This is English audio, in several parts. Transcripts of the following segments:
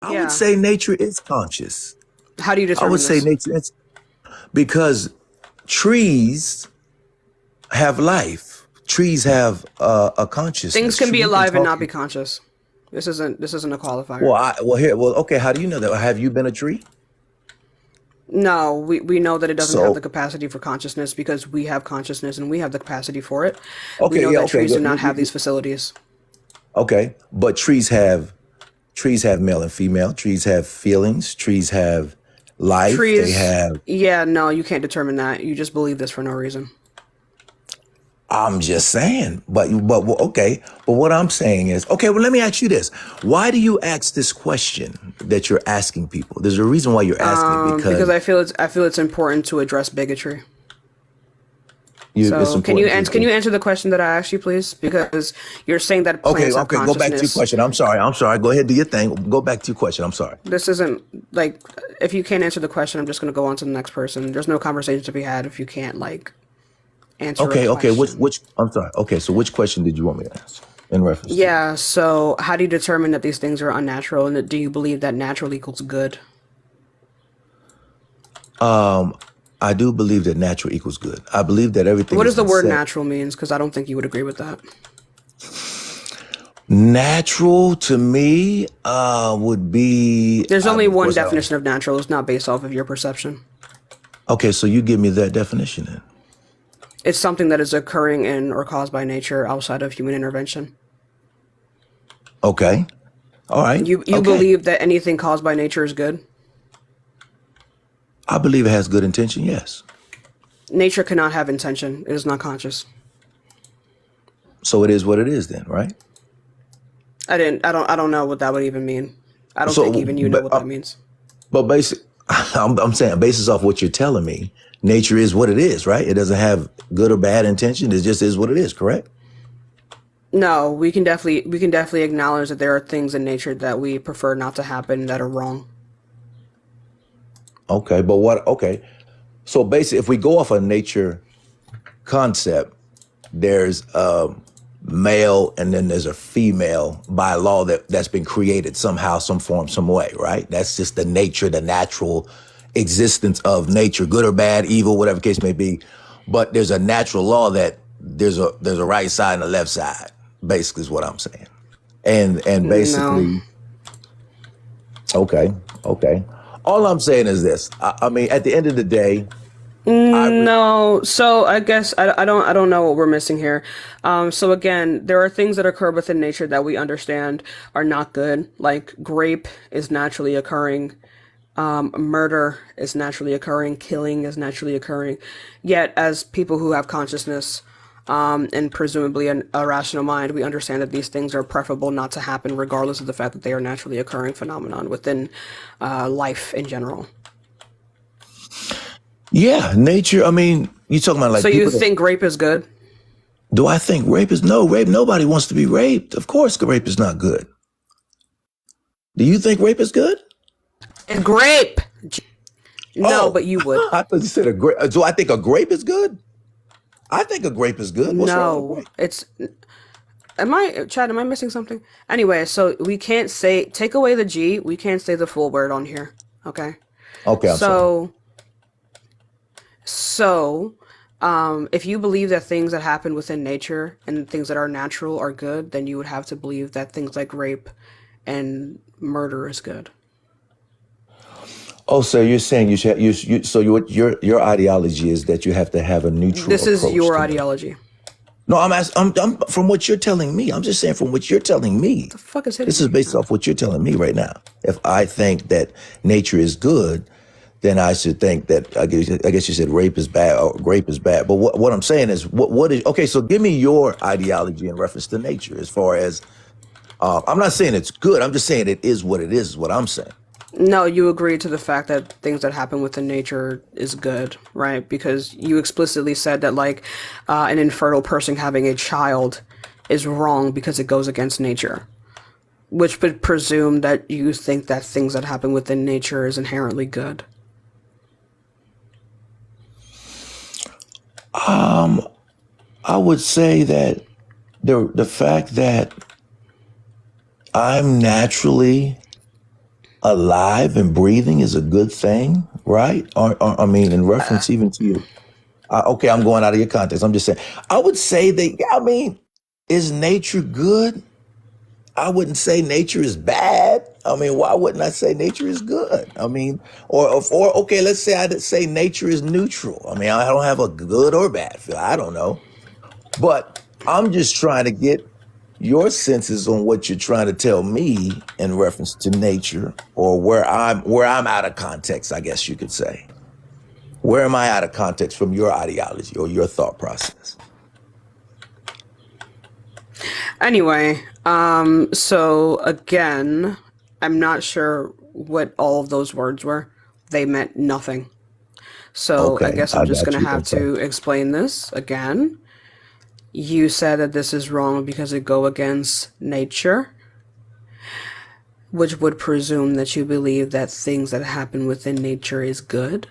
I would Yeah. say nature is conscious. How do you I would determine say this? nature is because trees have life. Trees have a Things consciousness. can be We can alive and talk. not be conscious. This isn't a qualifier. Okay. How do you know that? Have you been a tree? No, we know that it doesn't have the So, capacity for consciousness because we have consciousness and we have the capacity for it. We okay, know yeah, that okay, trees do good. not have these facilities. Okay, but trees have male and female. Trees have feelings. Trees have life. They Trees, have. yeah, no, you can't determine that. You just believe this for no reason. I'm just saying, but okay. But what I'm saying is, okay. Well, let me ask you this: why do you ask this question that you're asking people? There's a reason why you're asking it Because because I feel it's important to address bigotry. it's So important to can you you. answer the question that I asked you, please? Because you're saying that Okay, plants have okay. Go back to your consciousness. question. I'm sorry. I'm sorry. Go ahead, do your thing. Go back to your question. I'm sorry. This isn't like if you can't answer the question, I'm just gonna go on to the next person. There's no conversation to be had if you can't like answer a Okay, okay. Which question. which I'm sorry. Okay, so which question did you want me to ask in reference to? Yeah, so how do you determine that these things are unnatural and do you believe that natural equals good? Um, I do believe that natural equals good. I believe that everything What has does the been word set. natural means? Because I don't think you would agree with that. Natural to me would be, There's only of one course, I don't. definition of natural. It's not based off of your perception. Okay, so you give me that definition then. It's something that is occurring in or caused by nature outside of human intervention. Okay, all right, You okay. believe that anything caused by nature is good? I believe it has good intention. Yes. Nature cannot have intention. It is not conscious. So it is what it is then, right? I don't know what that would even mean. I don't think So, even you know what that means. but basic, I'm saying, basis off what you're telling me, nature is what it is, right? It doesn't have good or bad intention. It just is what it is, correct? No, we can definitely acknowledge that there are things in nature that we prefer not to happen that are wrong. Okay, but what? Okay, so basically, if we go off a nature concept, there's a male and then there's a female by law that's been created somehow, some form, some way, right? That's just the nature, the natural existence of nature, good or bad, evil, whatever case may be. But there's a natural law that there's a right side and a left side. Basically, is what I'm saying. And No. basically, okay, okay. All I'm saying is this. I mean, at the end of the day, I re- No, so I guess I don't know what we're missing here. So again, there are things that occur within nature that we understand are not good. Like grape is naturally occurring, murder is naturally occurring, killing is naturally occurring. Yet, as people who have consciousness, and presumably a rational mind, we understand that these things are preferable not to happen, regardless of the fact that they are naturally occurring phenomenon within life in general. yeah, nature. I mean, you talking about So like you people that think grape is good? do I think rape is no rape? Nobody wants to be raped. Of course, rape is not good. Do you think rape is good? It's grape. No, Oh, but you would. I thought you said a grape. Do I think a grape is good? I think a grape is good. What's wrong with No, grape? it's. Chad? Am I missing something? Anyway, so we can't say take away the G. We can't say the full word on here. Okay. Okay, I'm sorry. So so, if you believe that things that happen within nature and things that are natural are good, then you would have to believe that things like rape and murder is good. Oh, so you're saying you should so your ideology is that you have to have a neutral This is approach your to nature. ideology. No, I'm from what you're telling me. I'm just saying from what you're telling me. The fuck is hitting This is me? based off what you're telling me right now. If I think that nature is good, then I should think that I guess you said rape is bad or grape is bad. But what I'm saying is what is okay? So give me your ideology in reference to nature. As far as I'm not saying it's good. I'm just saying it is what it is. Is what I'm saying. No, you agree to the fact that things that happen within nature is good, right? Because you explicitly said that, like, an infertile person having a child is wrong because it goes against nature, which would presume that you think that things that happen within nature is inherently good. Um, I would say that the fact that I'm naturally alive and breathing is a good thing, right? I mean, in reference even to you. Okay, I'm going out of your context. I'm just saying. I would say that. I mean, is nature good? I wouldn't say nature is bad. I mean, why wouldn't I say nature is good? I mean, or okay, let's say I'd say nature is neutral. I mean, I don't have a good or bad feel. I don't know, but I'm just trying to get your senses on what you're trying to tell me in reference to nature, or where I'm out of context. I guess you could say. Where am I out of context from your ideology or your thought process? Anyway, so again, I'm not sure what all of those words were. They meant nothing. So I Okay, guess I'm I just got gonna you. have Okay. to explain this again. You said that this is wrong because it go against nature, which would presume that you believe that things that happen within nature is good.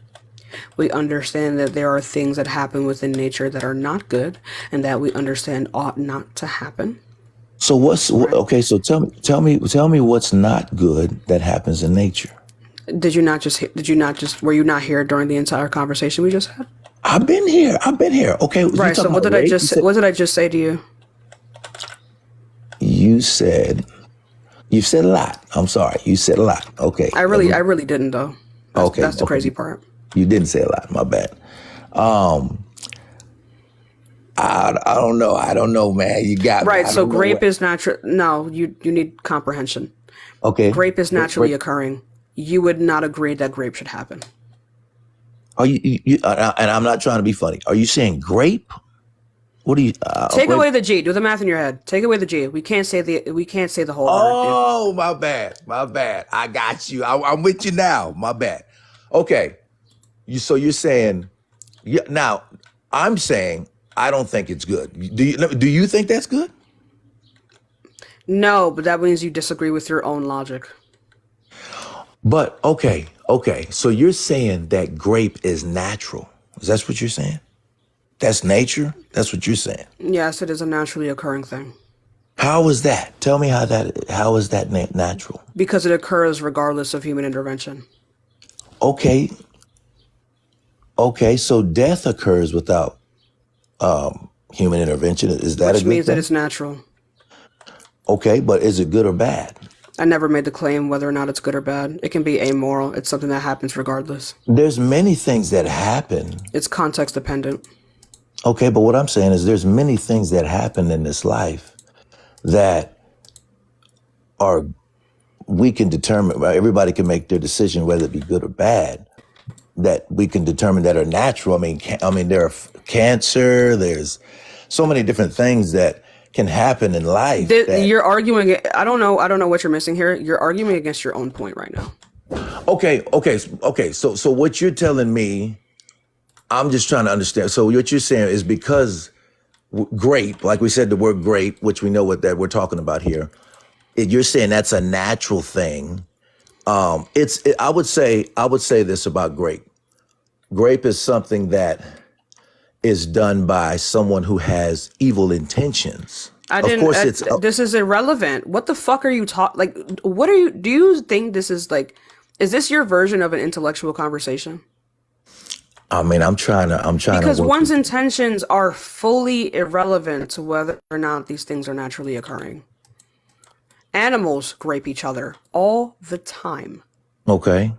We understand that there are things that happen within nature that are not good and that we understand ought not to happen, So right? okay? So tell me what's not good that happens in nature. Were you not here during the entire conversation we just had? I've been here. I've been here. Okay, you Right, so talking about rape? what did I just say to you? You said you said a lot. I'm sorry. You said a lot. Okay. I really didn't though. Okay. That's the Okay. crazy part. You didn't say a lot. My bad. Um, I don't know. I don't know, man. You got me. Right, I so don't know grape what. is natural. No, you need comprehension. Okay. Grape is But naturally occurring. You would not agree that grape should happen. are and I'm not trying to be funny. Are you saying grape? What do you? Take Grape? away the G. Do the math in your head. Take away the G. We can't say the whole word, dude. Oh, my bad. My bad. I got you. I'm with you now. My bad. Okay. So you're saying, yeah. Now, I'm saying I don't think it's good. Do you think that's good? No, but that means you disagree with your own logic. But okay. So you're saying that grape is natural. Is that what you're saying? That's nature? That's what you're saying. Yes, it is a naturally occurring thing How is that? Tell me how is that natural? because it occurs regardless of human intervention, Okay. Okay, so death occurs without human intervention. Is that a which good means that thing? it's natural. Okay, but is it good or bad? I never made the claim whether or not it's good or bad. It can be amoral. It's something that happens regardless. There's many things that happen. It's context dependent. Okay, but what I'm saying is there's many things that happen in this life that are we can determine, right? Everybody can make their decision whether it be good or bad, that we can determine that are natural. I mean there are cancer, there's so many different things that can happen in life that You're arguing. I don't know what you're missing here. You're arguing against your own point right now. okay. So what you're telling me, I'm just trying to understand. So what you're saying is because grape, like we said, the word grape, which we know what that we're talking about here, you're saying that's a natural thing. I would say this about grape. Grape is something that is done by someone who has evil intentions. I Of didn't. course, it's. This is irrelevant. What the fuck are you talking? Like, what are you? Do you think this is like? Is this your version of an intellectual conversation? I mean, I'm trying to Because work one's with. intentions are fully irrelevant to whether or not these things are naturally occurring. Animals grape each other all the time. Okay.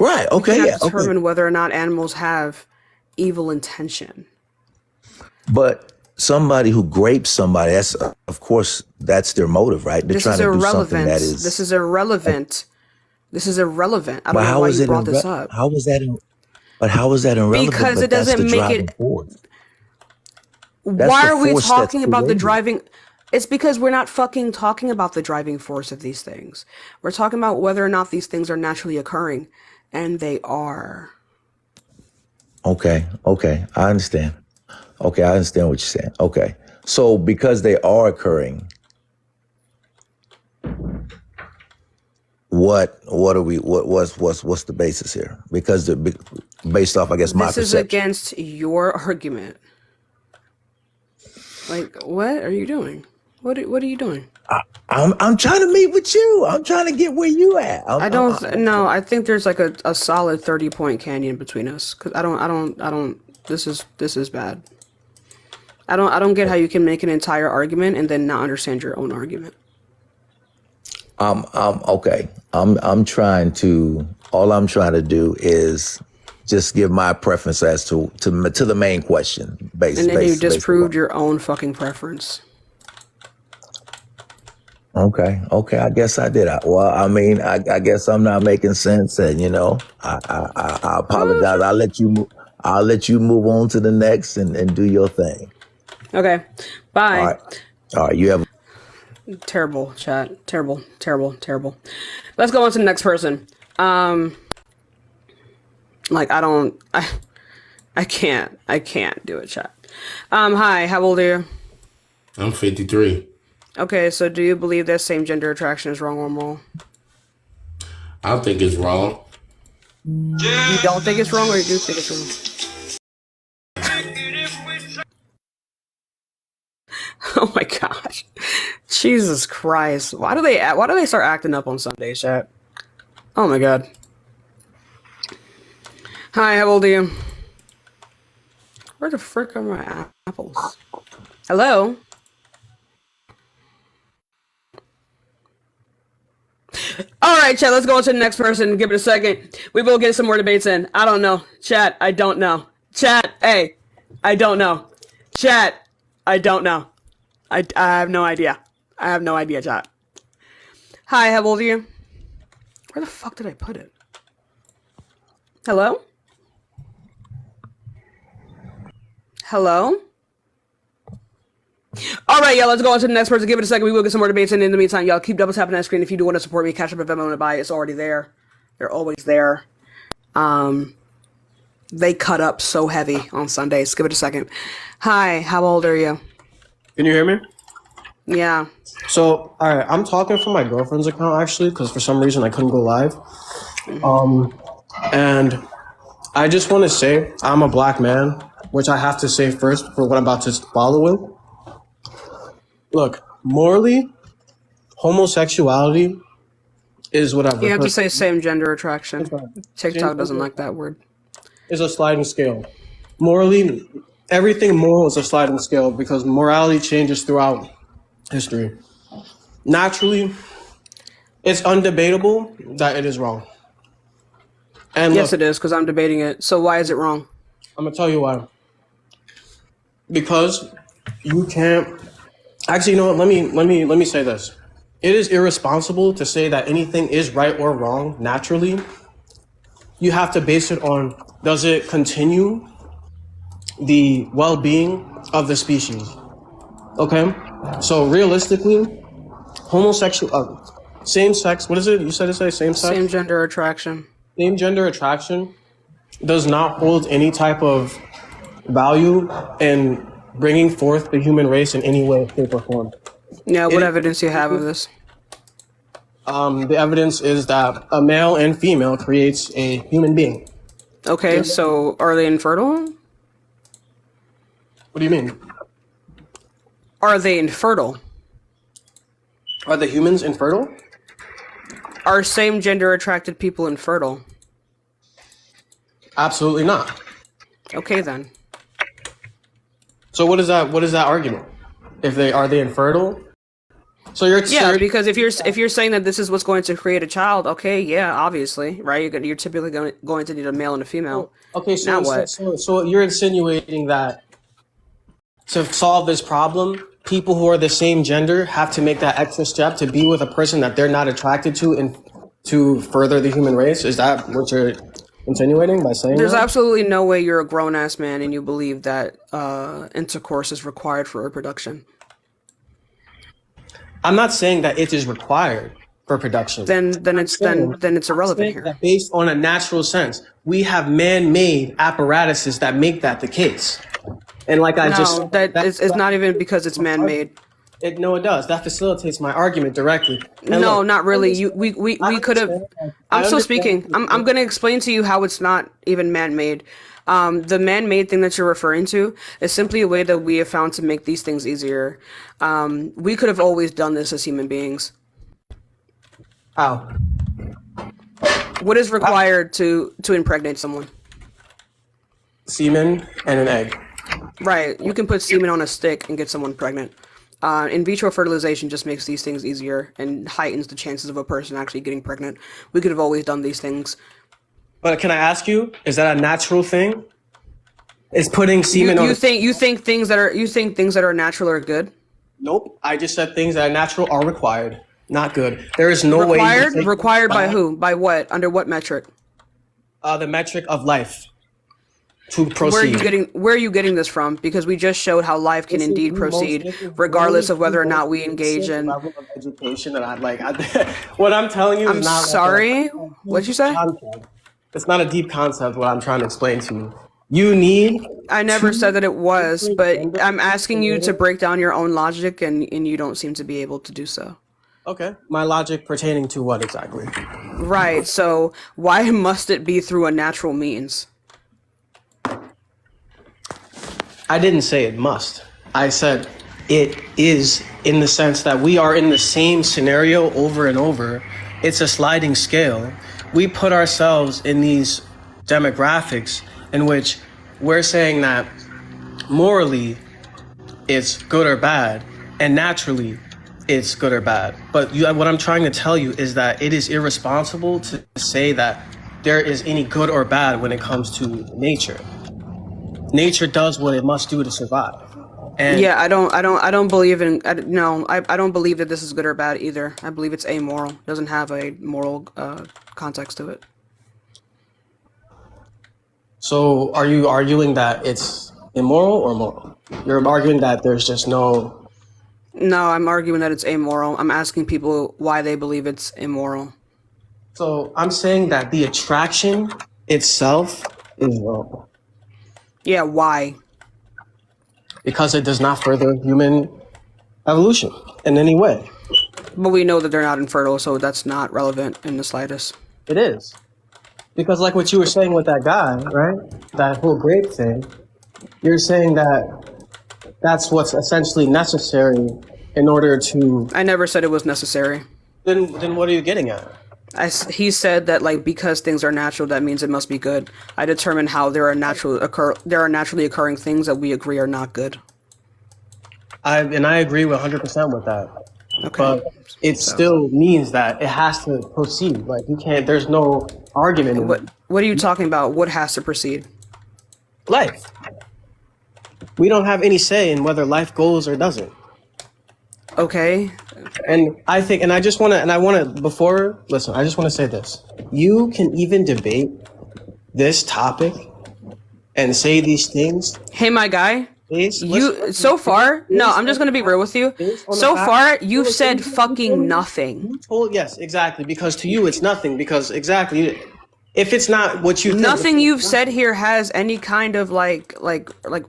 Right. We Okay. cannot Yeah. Okay. determine whether or not animals have evil intention. But somebody who grapes somebody, that's of course that's their motive, right? They're This trying is to do something that irrelevant. This is. is irrelevant. This is irrelevant. I don't But know how why is you it? brought this up. How was that? But how is that irrelevant? Because it But that's the doesn't make driving it. force. That's Why the are we force that's talking about the created. driving? It's because we're not fucking talking about the driving force of these things. We're talking about whether or not these things are naturally occurring. And they are. Okay. Okay. I understand. Okay. I understand what you're saying. Okay. So because they are occurring, what are we? What's the basis here? Because based off, I guess, my This is perception. against your argument. Like, what are you doing? What are you doing? I'm trying to meet with you. I'm trying to get where you at. I don't no. I think there's like a solid 30-point canyon between us. Cause I don't. This is bad. I don't get how you can make an entire argument and then not understand your own argument. Okay. I'm trying to. All I'm trying to do is just give my preference as to the main question. And then you disproved your own fucking preference. Okay. I guess I did. I guess I'm not making sense, and I apologize. I'll let you move on to the next and do your thing. Okay. Bye. All right. You have. Terrible chat. Terrible. Let's go on to the next person. Like I can't do it, chat. Hi, how old are you? I'm 53. Okay, so do you believe that same gender attraction is wrong or moral? I think it's wrong. You don't think it's wrong, or you do think it's wrong? Oh my gosh. Jesus Christ. Why do they start acting up on Sunday, chat? Oh my god. Hi, how old are you? Where the frick are my apples? Hello? Alright, chat, let's go on to the next person. Give it a second. We will get some more debates in. I don't know. Chat, I don't know. Chat, hey. I don't know. Chat, I don't know. I have no idea. I have no idea, chat. Hi, how old are you? Where the fuck did I put it? Hello? Hello? Alright, y'all, let's go on to the next person. Give it a second. We will get some more debates in the meantime. Y'all keep double tapping that screen. If you do want to support me, catch up if I'm going to buy it. It's already there. They're always there. They cut up so heavy on Sundays. Give it a second. Hi, how old are you? Can you hear me? Yeah. So, all right, I'm talking from my girlfriend's account actually, because for some reason I couldn't go live. And I just want to say I'm a black man, which I have to say first for what I'm about to follow with. Look, morally, homosexuality is whatever. You have to say same gender attraction. TikTok Same doesn't gender. like that word. Is a sliding scale. Morally, everything moral is a sliding scale because morality changes throughout history. Naturally, it's undebatable that it is wrong. And Yes, look, it is, because I'm debating it. So why is it wrong? I'm gonna tell you why. Because you can't. Actually, you know what? Let me say this. It is irresponsible to say that anything is right or wrong naturally. You have to base it on, does it continue the well-being of the species? Okay? So realistically, same-sex, what is it? You said it's same-sex? Same gender attraction. Same gender attraction does not hold any type of value in bringing forth the human race in any way, shape, or form. Yeah, what evidence you have of this? The evidence is that a male and female creates a human being. Okay, so are they infertile? What do you mean? Are they infertile? Are the humans infertile? Are same gender attracted people infertile? Absolutely not. Okay then. So what is that argument? Are they infertile? So Yeah, because if you're saying that this is what's going to create a child, okay, yeah, obviously, right? You're typically going to need a male and a female. Okay, so Now what? So you're insinuating that to solve this problem, people who are the same gender have to make that extra step to be with a person that they're not attracted to and to further the human race? Is that what you're insinuating by saying There's that? absolutely no way you're a grown-ass man and you believe that intercourse is required for reproduction. I'm not saying that it is required for production. Then it's irrelevant here. That based on a natural sense, we have man-made apparatuses that make that the case. And like I just No, it's not even because it's man-made. No, it does. That facilitates my argument directly. And No, look, not really. We could have. I'm still speaking. I'm going to explain to you how it's not even man-made. The man-made thing that you're referring to is simply a way that we have found to make these things easier. We could have always done this as human beings. How? What is required to impregnate someone? Semen and an egg. Right. You can put semen on a stick and get someone pregnant. In vitro fertilization just makes these things easier and heightens the chances of a person actually getting pregnant. We could have always done these things. But can I ask you, is that a natural thing? Is putting semen on? You think things that are natural are good? Nope. I just said things that are natural are required, not good. There is no way. Required by who? By what? Under what metric? The metric of life. To proceed. Where are you getting this from? Because we just showed how life can indeed proceed, regardless of whether or not we engage in level of education that what I'm telling you is not. I'm sorry. What'd you say? It's not a deep concept. What I'm trying to explain to you. You need. I never said that it was, but I'm asking you to break down your own logic, and you don't seem to be able to do so. Okay. My logic pertaining to what exactly? Right. So why must it be through a natural means? I didn't say it must. I said it is, in the sense that we are in the same scenario over and over. It's a sliding scale. We put ourselves in these demographics in which we're saying that morally it's good or bad, and naturally it's good or bad. But what I'm trying to tell you is that it is irresponsible to say that there is any good or bad when it comes to nature. Nature does what it must do to survive. And yeah, I don't believe in. I don't believe that this is good or bad either. I believe it's amoral. It doesn't have a moral context to it. So, are you arguing that it's immoral or moral? You're arguing that there's just no. No, I'm arguing that it's amoral. I'm asking people why they believe it's immoral. So I'm saying that the attraction itself is wrong. Yeah, why? Because it does not further human evolution in any way. But we know that they're not infertile, so that's not relevant in the slightest. It is. Because like what you were saying with that guy, right? That whole grape thing, you're saying that that's what's essentially necessary in order to... I never said it was necessary. Then what are you getting at? He said that because things are natural, that means it must be good. I determine how there are naturally occurring things that we agree are not good. I agree 100% with that. Okay. But it still means that it has to proceed. Like you can't. There's no argument. What are you talking about? What has to proceed? Life. We don't have any say in whether life goes or doesn't. Okay. And I think, and I just want to, and I want to, listen, I just want to say this. You can even debate this topic and say these things. Hey, my guy. So far, I'm just going to be real with you. So far, you've said fucking nothing. Yes, exactly. Because to you, it's nothing. Because exactly, if it's not what you think. Nothing you've said here has any kind of I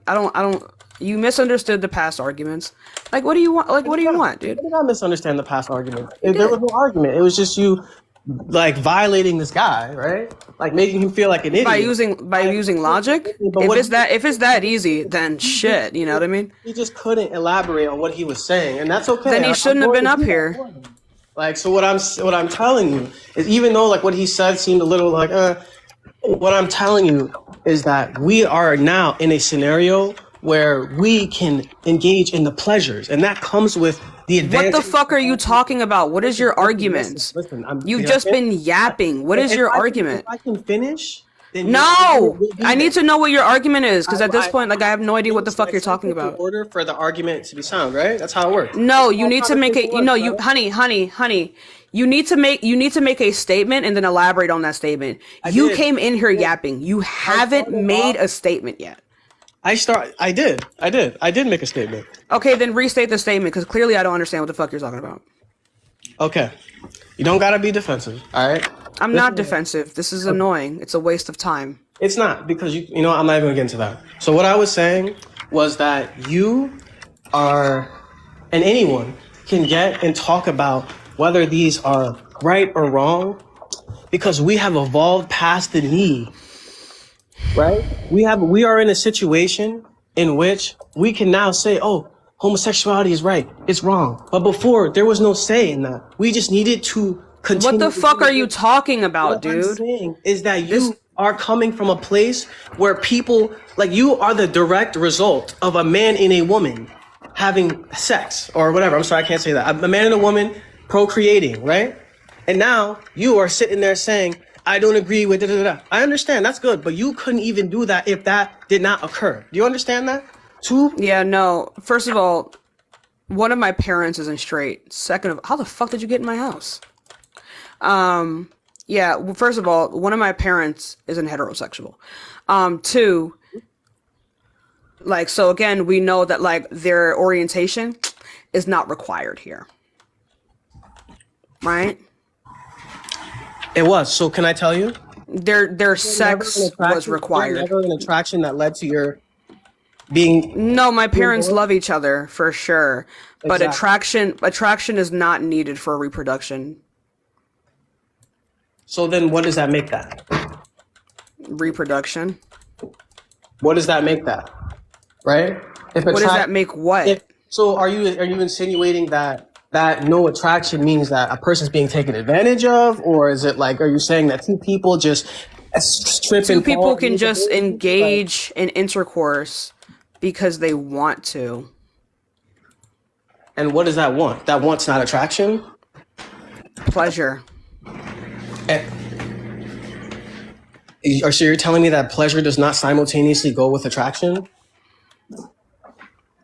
don't, you misunderstood the past arguments. Like, what do you want? Like, what do you want, dude? I did not misunderstand the past argument. There was no argument. It was just you, violating this guy, right? Like making him feel like an idiot by using logic. If it's that easy, then shit. You know what I mean? He just couldn't elaborate on what he was saying, and that's okay. Then he shouldn't have been up here. So what I'm telling you is, even though what he said seemed a little what I'm telling you is that we are now in a scenario where we can engage in the pleasures, and that comes with the advantage. What the fuck are you talking about? What is your argument? Listen, You've just been yapping. What is your argument? If I can finish, then no, I need to know what your argument is, because at this point, I have no idea what the fuck you're talking about. In order for the argument to be sound, right? That's how it works. No, you need to make it. Honey. You need to make a statement and then elaborate on that statement. You came in here yapping. You haven't made a statement yet. I did make a statement. Okay, then restate the statement, because clearly I don't understand what the fuck you're talking about. Okay. You don't gotta be defensive, all right? I'm not defensive. This is annoying. It's a waste of time. It's not, because you know, I'm not even gonna get into that. So what I was saying was that you are and anyone can get and talk about whether these are right or wrong, because we have evolved past the need, right? We are in a situation in which we can now say, oh, homosexuality is right, it's wrong. But before, there was no say in that. We just needed to continue. What the fuck are you talking about, What I'm dude? saying is that you are coming from a place where people, like, you are the direct result of a man and a woman having sex or whatever. I'm sorry, I can't say that. A man and a woman procreating, right? And now you are sitting there saying, I don't agree with da-da-da-da. I understand, that's good, but you couldn't even do that if that did not occur. Do you understand that? Two? Yeah, no. First of all, one of my parents isn't straight. Second of, how the fuck did you get in my house? Yeah, well, first of all, one of my parents isn't heterosexual. Two, like, so again, we know that, like, their orientation is not required here. Right? It was. So can I tell you? Their sex was required. Never an attraction that led to your being. No, my parents love each other for sure, but Exactly. attraction is not needed for reproduction. So then what does that make that? Reproduction. What does that make that? Right? If What does that make what? So are you insinuating that no attraction means that a person's being taken advantage of, or is it like, are you saying that two people just strip Two and people fall can just mutually? engage in intercourse because they want to. And what does that want? That want's not attraction? Pleasure. So you're telling me that pleasure does not simultaneously go with attraction?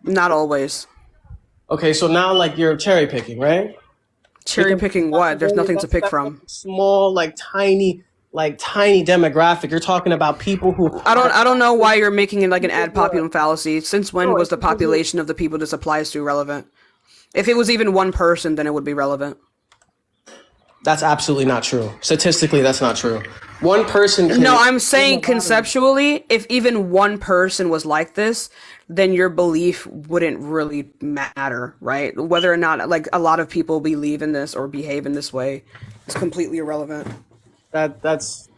Not always. Okay, so now like you're cherry picking, right? Cherry picking what? There's nothing to pick from. Small, tiny demographic. You're talking about people who I don't know why you're making it like an ad populum fallacy. Since when was the population of the people this applies to relevant? If it was even one person, then it would be relevant. That's absolutely not true. Statistically, that's not true. One person can, No, I'm saying conceptually, if even one person was like this, then your belief wouldn't really matter, right? Whether or not, like, a lot of people believe in this or behave in this way is completely irrelevant. that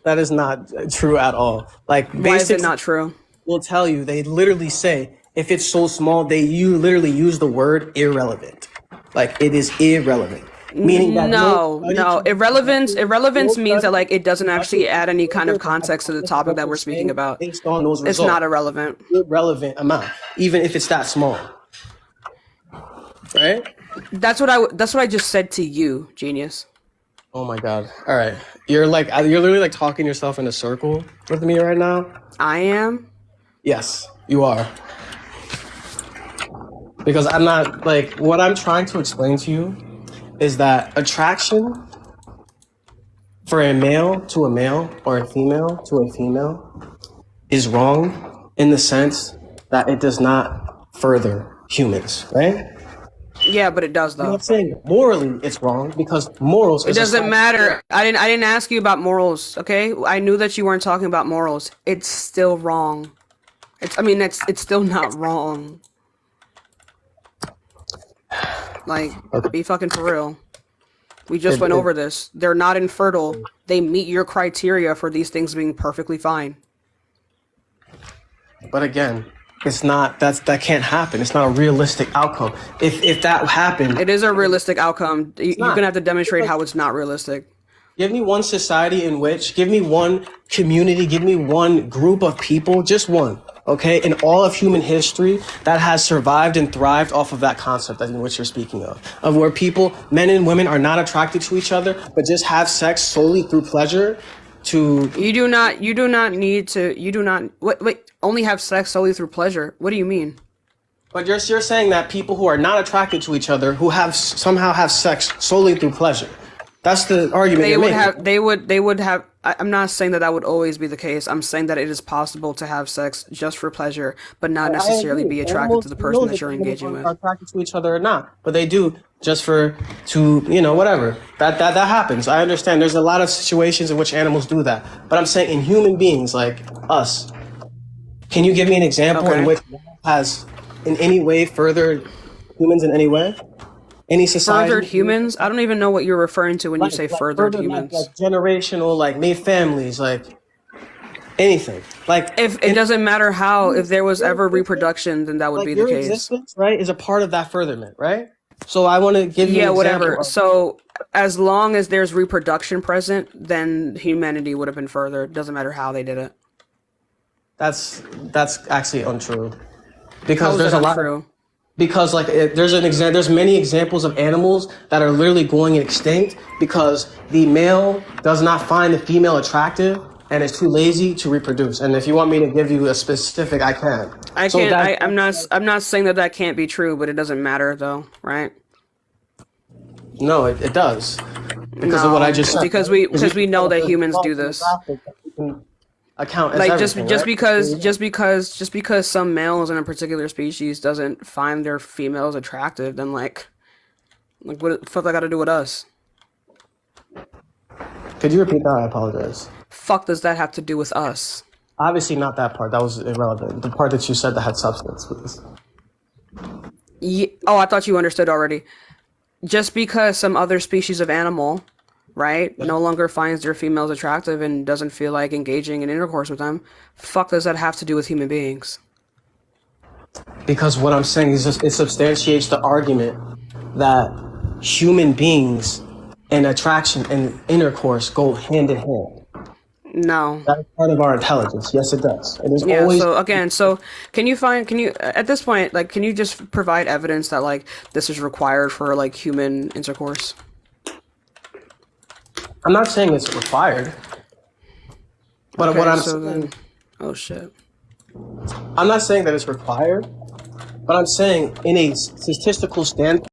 is not true at all. Like, Why is it basics not true? will tell you, they literally say, if it's so small, you literally use the word irrelevant. Like, it is irrelevant. Meaning that No. Irrelevance means that, like, it doesn't actually add any kind of context to the topic that we're speaking about. Based on those It's results. not irrelevant. Irrelevant amount, even if it's that small. Right? That's what I just said to you, genius. Oh my god. All right. You're literally like talking yourself in a circle with me right now. I am. Yes, you are. Because I'm not, like, what I'm trying to explain to you is that attraction for a male to a male or a female to a female is wrong in the sense that it does not further humans, right? Yeah, but it does I'm though. not saying morally it's wrong, because morals It doesn't matter. I didn't ask you about morals, okay? I knew that you weren't talking about morals. It's still wrong. It's still not wrong. Like, be fucking for real. We just went over this. They're not infertile. They meet your criteria for these things being perfectly fine. But again, it's not, that can't happen. It's not a realistic outcome. If that happened, It is a realistic outcome. You're not. gonna have to demonstrate how it's not realistic. give me one society give me one community, give me one group of people, just one, okay, in all of human history that has survived and thrived off of that concept in which you're speaking of where people, men and women, are not attracted to each other, but just have sex solely through pleasure. You do not need to, only have sex solely through pleasure. What do you mean? But you're saying that people who are not attracted to each other, who somehow have sex solely through pleasure. That's the argument you're making. They would have, I'm not saying that would always be the case. I'm saying that it is possible to have sex just for pleasure, but not necessarily be attracted to the person that you're engaging with. Are attracted to each other or not, but they do just whatever. That happens. I understand. There's a lot of situations in which animals do that, but I'm saying in human beings like us, can you give me an example in which has in any way further humans in any way? Any society? Furthered humans? I don't even know what you're referring to when you say furthered further, humans. like generational, like made families, like anything. Like If it doesn't matter how, if there was ever reproduction, then that would like be the your case. existence, right, is a part of that furtherment, right? So I want to give you Yeah, an whatever. example of- So as long as there's reproduction present, then humanity would have been furthered. Doesn't matter how they did it. that's actually untrue How because is there's that a lot. untrue? Because like there's many examples of animals that are literally going extinct because the male does not find the female attractive and is too lazy to reproduce. And if you want me to give you a specific, I can. I So can't. that- I'm not saying that that can't be true, but it doesn't matter though, right? No, it does because of what I just said. because we know that humans do this. Account as Like everything, just because some males in a particular species doesn't find their females attractive, then like what the fuck that got to do with us? Could you repeat that? I apologize. Fuck does that have to do with us? Obviously not that part. That was irrelevant. The part that you said that had substance, please. Oh, I thought you understood already. Just because some other species of animal, right, no longer finds their females attractive and doesn't feel like engaging in intercourse with them, fuck does that have to do with human beings? Because what I'm saying is just, it substantiates the argument that human beings and attraction and intercourse go hand in hand. No. That is part of our intelligence. Yes, it does. It is Yeah, always. so again, can you at this point, like, can you just provide evidence that like this is required for like human intercourse? I'm not saying it's required, but what I'm then, oh shit. I'm not saying that it's required, but I'm saying in a statistical standpoint,